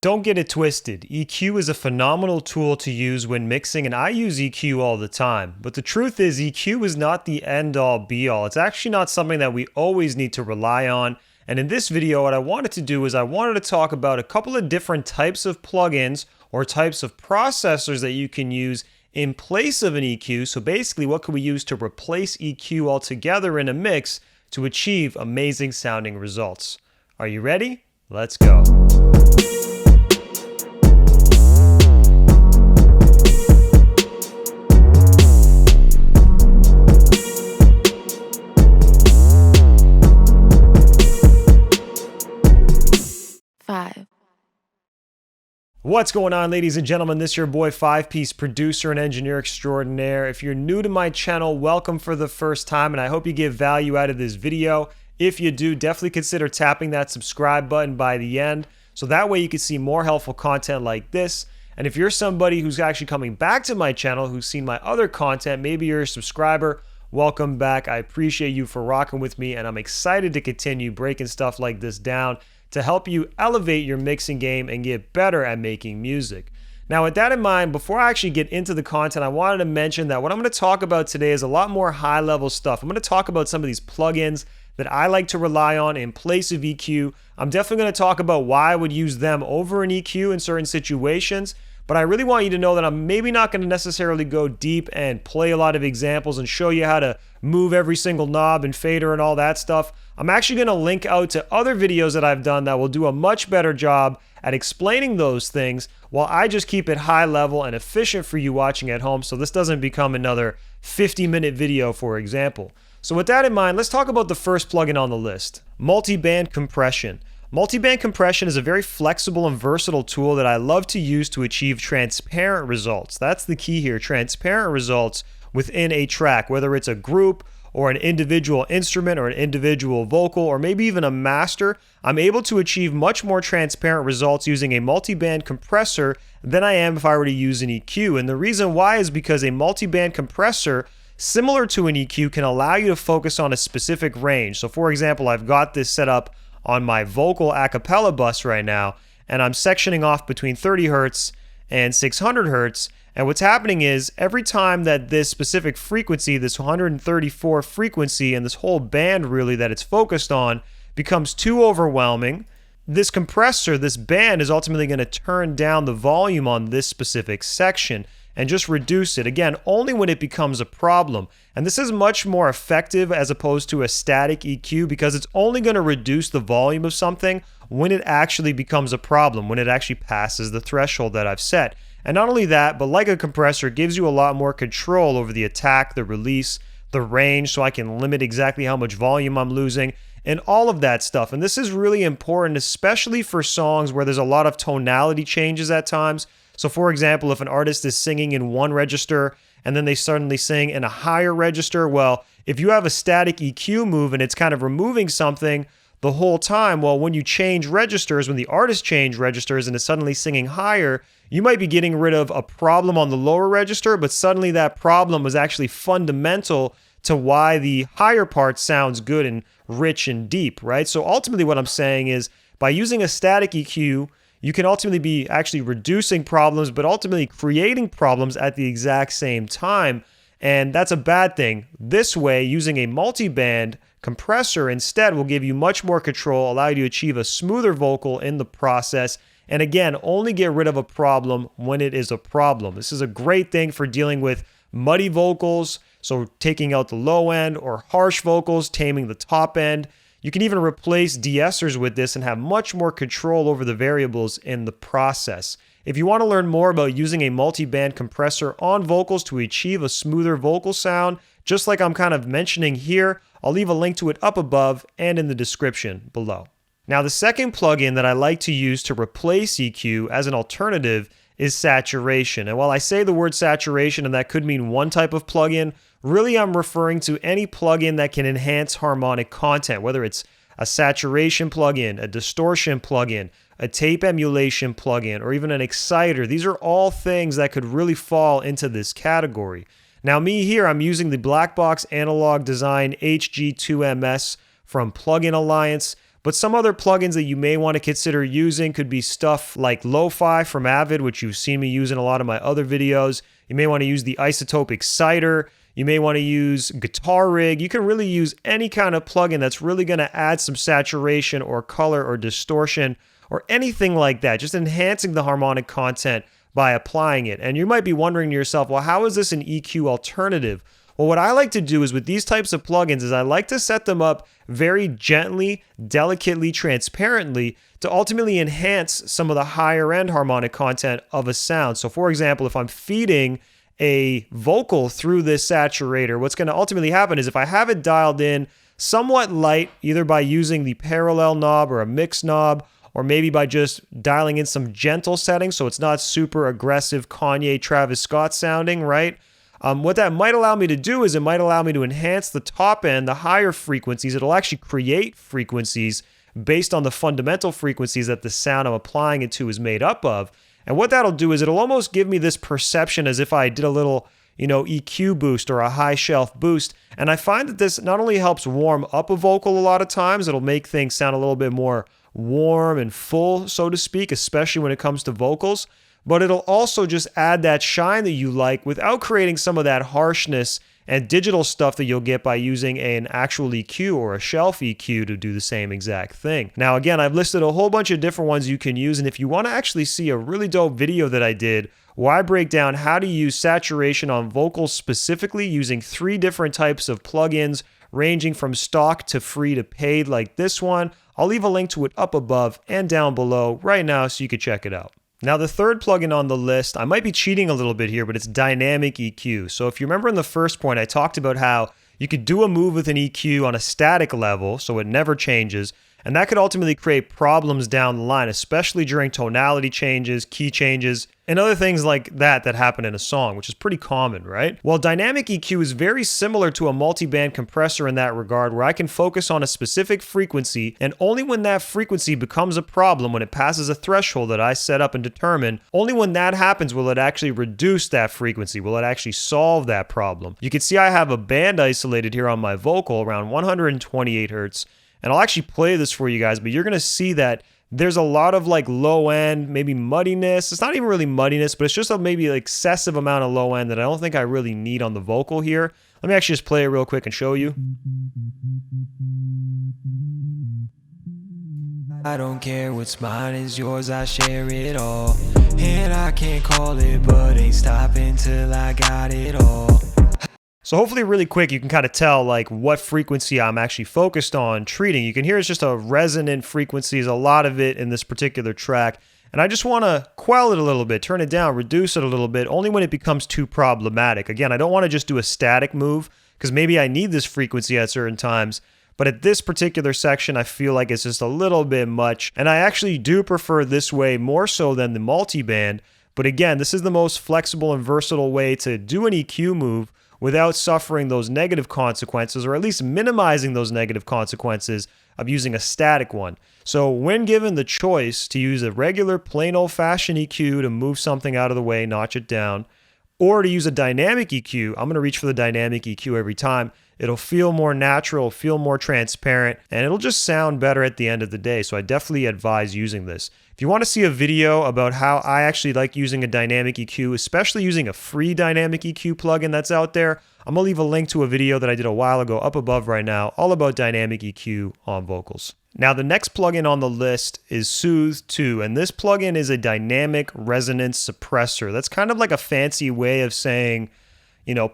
Don't get it twisted. EQ is a phenomenal tool to use when mixing, and I use EQ all the time. But the truth is, EQ is not the end-all be-all. It's actually not something that we always need to rely on. And in this video, what I wanted to do is I wanted to talk about a couple of different types of plugins or types of processors that you can use in place of an EQ. So basically, what can we use to replace EQ altogether in a mix to achieve amazing sounding results? Are you ready? Let's go. What's going on, ladies and gentlemen? This is your boy 5Piece, producer and engineer extraordinaire. If you're new to my channel, welcome for the first time, and I hope you get value out of this video. If you do, definitely consider tapping that subscribe button by the end, so that way you can see more helpful content like this. And if you're somebody who's actually coming back to my channel, who's seen my other content, maybe you're a subscriber, welcome back. I appreciate you for rocking with me, and I'm excited to continue breaking stuff like this down to help you elevate your mixing game and get better at making music. Now, with that in mind, before I actually get into the content, I wanted to mention that what I'm going to talk about today is a lot more high-level stuff. I'm going to talk about some of these plugins that I like to rely on in place of EQ. I'm definitely going to talk about why I would use them over an EQ in certain situations, but I really want you to know that I'm maybe not going to necessarily go deep and play a lot of examples and show you how to move every single knob and fader and all that stuff. I'm actually going to link out to other videos that I've done that will do a much better job at explaining those things, while I just keep it high level and efficient for you watching at home, so this doesn't become another 50-minute video, for example. So with that in mind, let's talk about the first plugin on the list, multi-band compression. Multi-band compression is a very flexible and versatile tool that I love to use to achieve transparent results. That's the key here, transparent results within a track, whether it's a group or an individual instrument or an individual vocal or maybe even a master. I'm able to achieve much more transparent results using a multi-band compressor than I am if I were to use an EQ. And the reason why is because a multi-band compressor, similar to an EQ, can allow you to focus on a specific range. So for example, I've got this set up on my vocal a cappella bus right now, and I'm sectioning off between 30 hertz and 600 hertz. And what's happening is every time that this specific frequency, this 134 frequency, and this whole band really that it's focused on becomes too overwhelming, this compressor, this band, is ultimately going to turn down the volume on this specific section and just reduce it. Again, only when it becomes a problem. And this is much more effective as opposed to a static EQ because it's only going to reduce the volume of something when it actually becomes a problem, when it actually passes the threshold that I've set. And not only that, but like a compressor, it gives you a lot more control over the attack, the release, the range, so I can limit exactly how much volume I'm losing and all of that stuff. And this is really important, especially for songs where there's a lot of tonality changes at times. So for example, if an artist is singing in one register and then they suddenly sing in a higher register, well, if you have a static EQ move and it's kind of removing something the whole time, well, when you change registers, when the artist change registers and is suddenly singing higher, you might be getting rid of a problem on the lower register, but suddenly that problem was actually fundamental to why the higher part sounds good and rich and deep, right? So ultimately what I'm saying is by using a static EQ, you can ultimately be actually reducing problems, but ultimately creating problems at the exact same time. And that's a bad thing. This way, using a multi-band compressor instead will give you much more control, allow you to achieve a smoother vocal in the process, and again, only get rid of a problem when it is a problem. This is a great thing for dealing with muddy vocals, so taking out the low end, or harsh vocals, taming the top end. You can even replace de-essers with this and have much more control over the variables in the process. If you want to learn more about using a multi-band compressor on vocals to achieve a smoother vocal sound, just like I'm kind of mentioning here, I'll leave a link to it up above and in the description below. Now, the second plugin that I like to use to replace EQ as an alternative is saturation. And while I say the word saturation and that could mean one type of plugin, really I'm referring to any plugin that can enhance harmonic content, whether it's a saturation plugin, a distortion plugin, a tape emulation plugin, or even an exciter. These are all things that could really fall into this category. Now me here, I'm using the Black Box Analog Design HG2MS from Plugin Alliance. But some other plugins that you may want to consider using could be stuff like Lo-Fi from Avid, which you've seen me use in a lot of my other videos. You may want to use the iZotope Exciter. You may want to use Guitar Rig. You can really use any kind of plugin that's really going to add some saturation or color or distortion or anything like that, just enhancing the harmonic content by applying it. And you might be wondering to yourself, well, how is this an EQ alternative? Well, what I like to do is with these types of plugins is I like to set them up very gently, delicately, transparently to ultimately enhance some of the higher end harmonic content of a sound. So for example, if I'm feeding a vocal through this saturator, what's going to ultimately happen is if I have it dialed in somewhat light, either by using the parallel knob or a mix knob, or maybe by just dialing in some gentle settings so it's not super aggressive Kanye, Travis Scott sounding, right? What that might allow me to do is it might allow me to enhance the top end, the higher frequencies. It'll actually create frequencies based on the fundamental frequencies that the sound I'm applying it to is made up of. And what that'll do is it'll almost give me this perception as if I did a little, EQ boost or a high shelf boost. And I find that this not only helps warm up a vocal a lot of times, it'll make things sound a little bit more warm and full, so to speak, especially when it comes to vocals. But it'll also just add that shine that you like without creating some of that harshness and digital stuff that you'll get by using an actual EQ or a shelf EQ to do the same exact thing. Now, again, I've listed a whole bunch of different ones you can use, and if you want to actually see a really dope video that I did where I break down how to use saturation on vocals specifically using 3 different types of plugins ranging from stock to free to paid like this one, I'll leave a link to it up above and down below right now so you can check it out. Now, the third plugin on the list, I might be cheating a little bit here, but it's Dynamic EQ. So if you remember in the first point, I talked about how you could do a move with an EQ on a static level, so it never changes, and that could ultimately create problems down the line, especially during tonality changes, key changes, and other things like that happen in a song, which is pretty common, right? Well, Dynamic EQ is very similar to a multi-band compressor in that regard, where I can focus on a specific frequency, and only when that frequency becomes a problem, when it passes a threshold that I set up and determine, only when that happens will it actually reduce that frequency, will it actually solve that problem. You can see I have a band isolated here on my vocal around 128 hertz, and I'll actually play this for you guys, but you're going to see that there's a lot of like low end, maybe muddiness. It's not even really muddiness, but it's just a maybe excessive amount of low end that I don't think I really need on the vocal here. Let me actually just play it real quick and show you. I don't care what's mine is yours, I share it all. And I can't call it, but ain't stopping till I got it all. So hopefully really quick you can kind of tell like what frequency I'm actually focused on treating. You can hear it's just a resonant frequency, there's a lot of it in this particular track. And I just want to quell it a little bit, turn it down, reduce it a little bit, only when it becomes too problematic. Again, I don't want to just do a static move because maybe I need this frequency at certain times. But at this particular section, I feel like it's just a little bit much. And I actually do prefer this way more so than the multi-band. But again, this is the most flexible and versatile way to do an EQ move without suffering those negative consequences, or at least minimizing those negative consequences of using a static one. So when given the choice to use a regular plain old-fashioned EQ to move something out of the way, notch it down, or to use a dynamic EQ, I'm going to reach for the dynamic EQ every time. It'll feel more natural, feel more transparent, and it'll just sound better at the end of the day. So I definitely advise using this. If you want to see a video about how I actually like using a dynamic EQ, especially using a free dynamic EQ plugin that's out there, I'm going to leave a link to a video that I did a while ago up above right now, all about dynamic EQ on vocals. Now, the next plugin on the list is Soothe 2, and this plugin is a dynamic resonance suppressor. That's kind of like a fancy way of saying,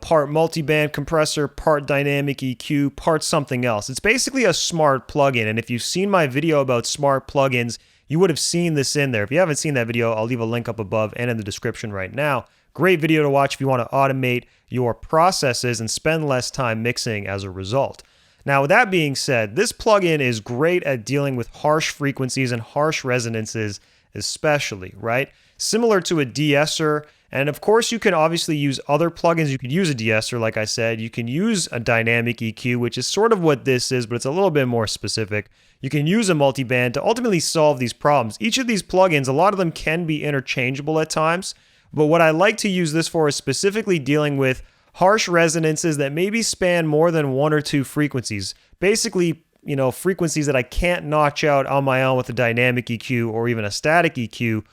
part multi-band compressor, part dynamic EQ, part something else. It's basically a smart plugin, and if you've seen my video about smart plugins, you would have seen this in there. If you haven't seen that video, I'll leave a link up above and in the description right now. Great video to watch if you want to automate your processes and spend less time mixing as a result. Now, with that being said, this plugin is great at dealing with harsh frequencies and harsh resonances especially, right? Similar to a de-esser. And of course, you can obviously use other plugins. You could use a de-esser, like I said. You can use a dynamic EQ, which is sort of what this is, but it's a little bit more specific. You can use a multi-band to ultimately solve these problems. Each of these plugins, a lot of them can be interchangeable at times, but what I like to use this for is specifically dealing with harsh resonances that maybe span more than 1 or 2 frequencies. Basically, frequencies that I can't notch out on my own with a dynamic EQ or even a static EQ,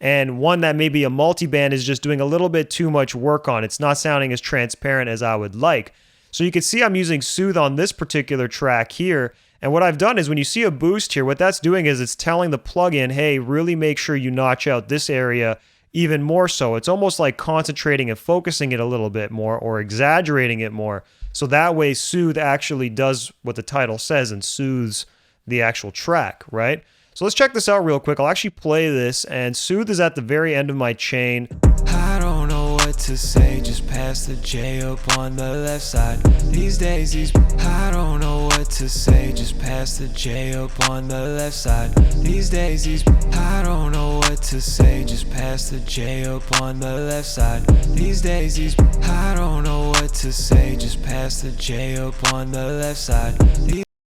and one that maybe a multiband is just doing a little bit too much work on. It's not sounding as transparent as I would like. So you can see I'm using Soothe on this particular track here, and what I've done is when you see a boost here, what that's doing is it's telling the plugin, hey, really make sure you notch out this area even more so. It's almost like concentrating and focusing it a little bit more or exaggerating it more. So that way Soothe actually does what the title says and soothes the actual track, right? So let's check this out real quick. I'll actually play this, and Soothe is at the very end of my chain. I don't know what to say, just pass the J up on the left side. These days, I don't know what to say, just pass the J up on the left side. These days, I don't know what to say, just pass the J up on the left side. These days, I don't know what to say, just pass the J up on the left side.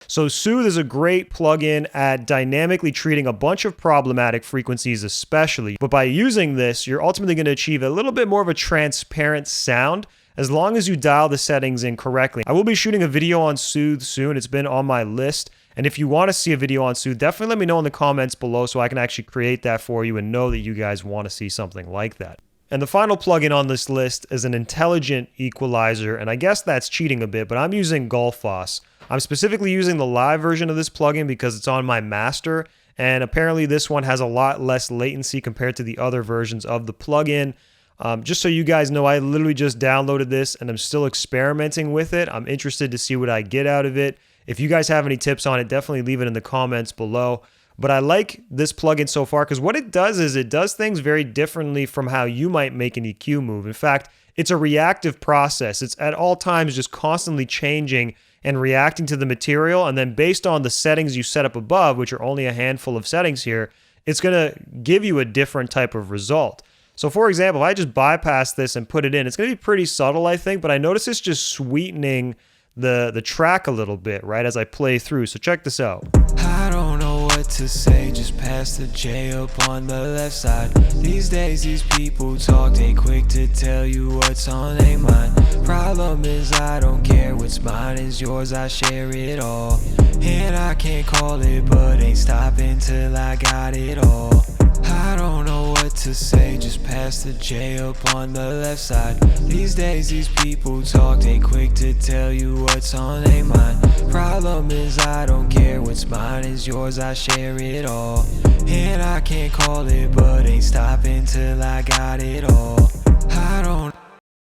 So Soothe is a great plugin at dynamically treating a bunch of problematic frequencies especially, but by using this, you're ultimately going to achieve a little bit more of a transparent sound as long as you dial the settings in correctly. I will be shooting a video on Soothe soon. It's been on my list, and if you want to see a video on Soothe, definitely let me know in the comments below so I can actually create that for you and know that you guys want to see something like that. And the final plugin on this list is an intelligent equalizer, and I guess that's cheating a bit, but I'm using Gullfoss. I'm specifically using the live version of this plugin because it's on my master, and apparently this one has a lot less latency compared to the other versions of the plugin. Just so you guys know, I literally just downloaded this and I'm still experimenting with it. I'm interested to see what I get out of it. If you guys have any tips on it, definitely leave it in the comments below. But I like this plugin so far because what it does is it does things very differently from how you might make an EQ move. In fact, it's a reactive process. It's at all times just constantly changing and reacting to the material, and then based on the settings you set up above, which are only a handful of settings here, it's going to give you a different type of result. So for example, if I just bypass this and put it in, it's going to be pretty subtle, I think, but I notice it's just sweetening the track a little bit, right, as I play through. So check this out. I don't know what to say, just pass the J up on the left side. These days these people talk, they quick to tell you what's on their mind. Problem is I don't care, what's mine is yours, I share it all. And I can't call it, but ain't stopping till I got it all. I don't know what to say, just pass the J up on the left side. These days these people talk, they quick to tell you what's on their mind. Problem is I don't care, what's mine is yours, I share it all. And I can't call it, but ain't stopping till I got it all. I don't.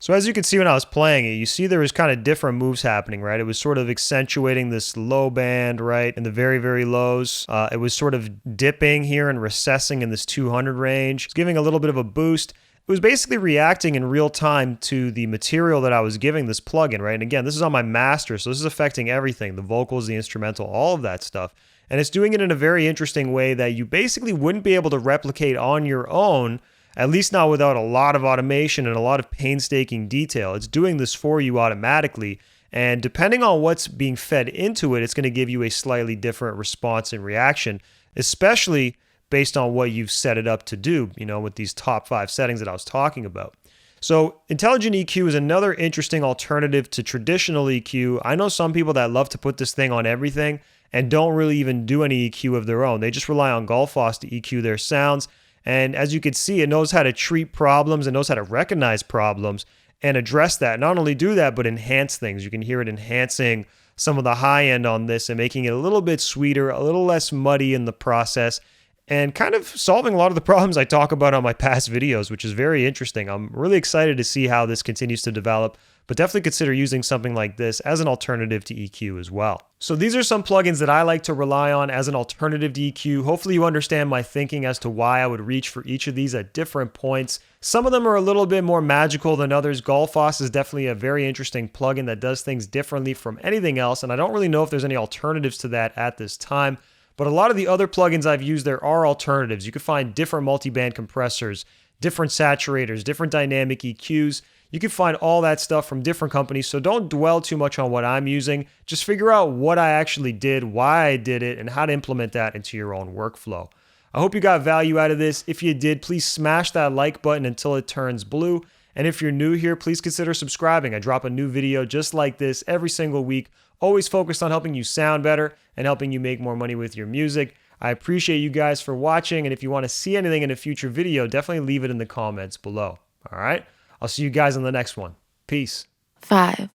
So as you can see when I was playing it, you see there was kind of different moves happening, right? It was sort of accentuating this low band, right, in the very, very lows. It was sort of dipping here and recessing in this 200 range. It's giving a little bit of a boost. It was basically reacting in real time to the material that I was giving this plugin, right? And again, this is on my master, so this is affecting everything, the vocals, the instrumental, all of that stuff. And it's doing it in a very interesting way that you basically wouldn't be able to replicate on your own, at least not without a lot of automation and a lot of painstaking detail. It's doing this for you automatically, and depending on what's being fed into it, it's going to give you a slightly different response and reaction, especially based on what you've set it up to do, with these top 5 settings that I was talking about. So intelligent EQ is another interesting alternative to traditional EQ. I know some people that love to put this thing on everything and don't really even do any EQ of their own. They just rely on Gullfoss to EQ their sounds. And as you can see, it knows how to treat problems, it knows how to recognize problems and address that. Not only do that, but enhance things. You can hear it enhancing some of the high end on this and making it a little bit sweeter, a little less muddy in the process, and kind of solving a lot of the problems I talk about on my past videos, which is very interesting. I'm really excited to see how this continues to develop, but definitely consider using something like this as an alternative to EQ as well. So these are some plugins that I like to rely on as an alternative to EQ. Hopefully you understand my thinking as to why I would reach for each of these at different points. Some of them are a little bit more magical than others. Gullfoss is definitely a very interesting plugin that does things differently from anything else, and I don't really know if there's any alternatives to that at this time. But a lot of the other plugins I've used, there are alternatives. You can find different multi-band compressors, different saturators, different dynamic EQs. You can find all that stuff from different companies, so don't dwell too much on what I'm using. Just figure out what I actually did, why I did it, and how to implement that into your own workflow. I hope you got value out of this. If you did, please smash that like button until it turns blue. And if you're new here, please consider subscribing. I drop a new video just like this every single week, always focused on helping you sound better and helping you make more money with your music. I appreciate you guys for watching, and if you want to see anything in a future video, definitely leave it in the comments below. All right? I'll see you guys on the next one. Peace. 5,